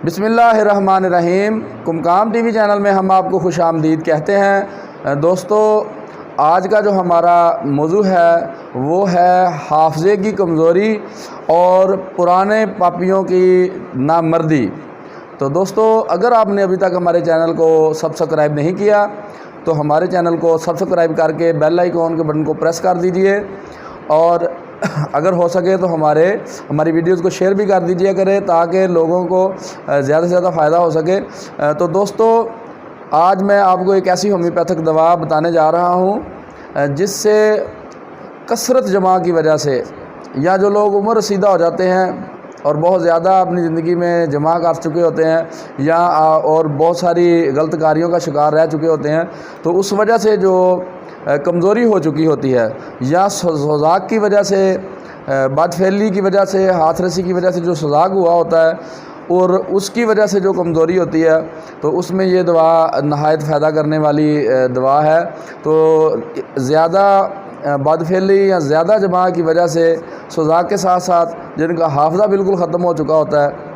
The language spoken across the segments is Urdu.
بسم اللہ الرحمن الرحیم۔ قمقام ٹی وی چینل میں ہم آپ کو خوش آمدید کہتے ہیں۔ دوستو، آج کا جو ہمارا موضوع ہے وہ ہے حافظے کی کمزوری اور پرانے پاپیوں کی نامردی۔ تو دوستو، اگر آپ نے ابھی تک ہمارے چینل کو سبسکرائب نہیں کیا تو ہمارے چینل کو سبسکرائب کر کے بیل آئیکن کے بٹن کو پریس کر دیجئے، اور اگر ہو سکے تو ہماری ویڈیوز کو شیئر بھی کر دیجئے کرے تاکہ لوگوں کو زیادہ سے زیادہ فائدہ ہو سکے۔ تو دوستو، آج میں آپ کو ایک ایسی ہومیوپیتھک دوا بتانے جا رہا ہوں جس سے کثرت جمع کی وجہ سے، یا جو لوگ عمر رسیدہ ہو جاتے ہیں اور بہت زیادہ اپنی زندگی میں جمع کر چکے ہوتے ہیں، یا اور بہت ساری غلط کاریوں کا شکار رہ چکے ہوتے ہیں، تو اس وجہ سے جو کمزوری ہو چکی ہوتی ہے، یا سوزاک کی وجہ سے، بد فعلی کی وجہ سے، ہاتھ رسی کی وجہ سے جو سوزاک ہوا ہوتا ہے، اور اس کی وجہ سے جو کمزوری ہوتی ہے، تو اس میں یہ دوا نہایت فائدہ کرنے والی دوا ہے۔ تو زیادہ بد فعلی یا زیادہ جمع کی وجہ سے سوزاک کے ساتھ ساتھ جن کا حافظہ بالکل ختم ہو چکا ہوتا ہے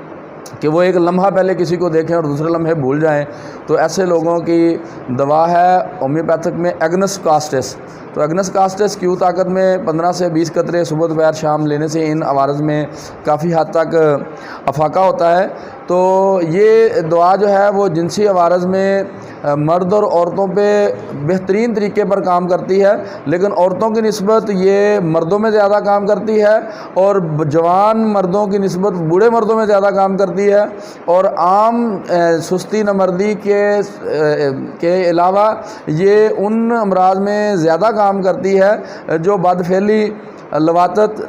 کہ وہ ایک لمحہ پہلے کسی کو دیکھیں اور دوسرے لمحے بھول جائیں، تو ایسے لوگوں کی دوا ہے ہومیوپیتھک میں ایگنس کاسٹس۔ تو ایگنس کاسٹس کیو طاقت میں 15 سے 20 قطرے صبح دوپہر شام لینے سے ان عوارض میں کافی حد تک افاقہ ہوتا ہے۔ تو یہ دعا جو ہے وہ جنسی عوارض میں مرد اور عورتوں پہ بہترین طریقے پر کام کرتی ہے، لیکن عورتوں کی نسبت یہ مردوں میں زیادہ کام کرتی ہے، اور جوان مردوں کی نسبت بوڑھے مردوں میں زیادہ کام کرتی ہے، اور عام سستی نمردی کے علاوہ یہ ان امراض میں زیادہ کام کرتی ہے جو بد فعلی، لواطت،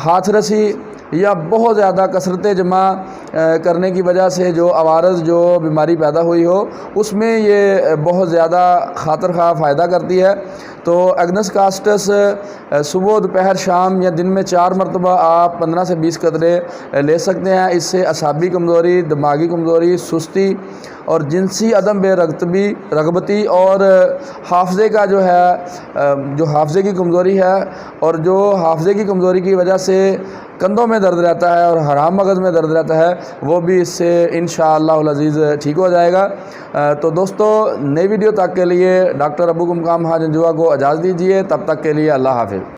ہاتھ رسی یا بہت زیادہ کثرت جمع کرنے کی وجہ سے جو عوارض جو بیماری پیدا ہوئی ہو، اس میں یہ بہت زیادہ خاطر خواہ فائدہ کرتی ہے۔ تو ایگنس کاسٹس صبح دوپہر شام یا دن میں 4 مرتبہ آپ 15 سے 20 قطرے لے سکتے ہیں۔ اس سے اعصابی کمزوری، دماغی کمزوری، سستی اور جنسی عدم بے رغبتی اور حافظے کا جو حافظے کی کمزوری ہے، اور جو حافظے کی کمزوری کی وجہ سے کندھوں میں درد رہتا ہے اور حرام مغز میں درد رہتا ہے، وہ بھی اس سے انشاءاللہ العزیز ٹھیک ہو جائے گا۔ تو دوستو، نئی ویڈیو تک کے لیے ڈاکٹر ابو قمقام ہاں جنجوا کو اجازت دیجیے، تب تک کے لیے اللہ حافظ۔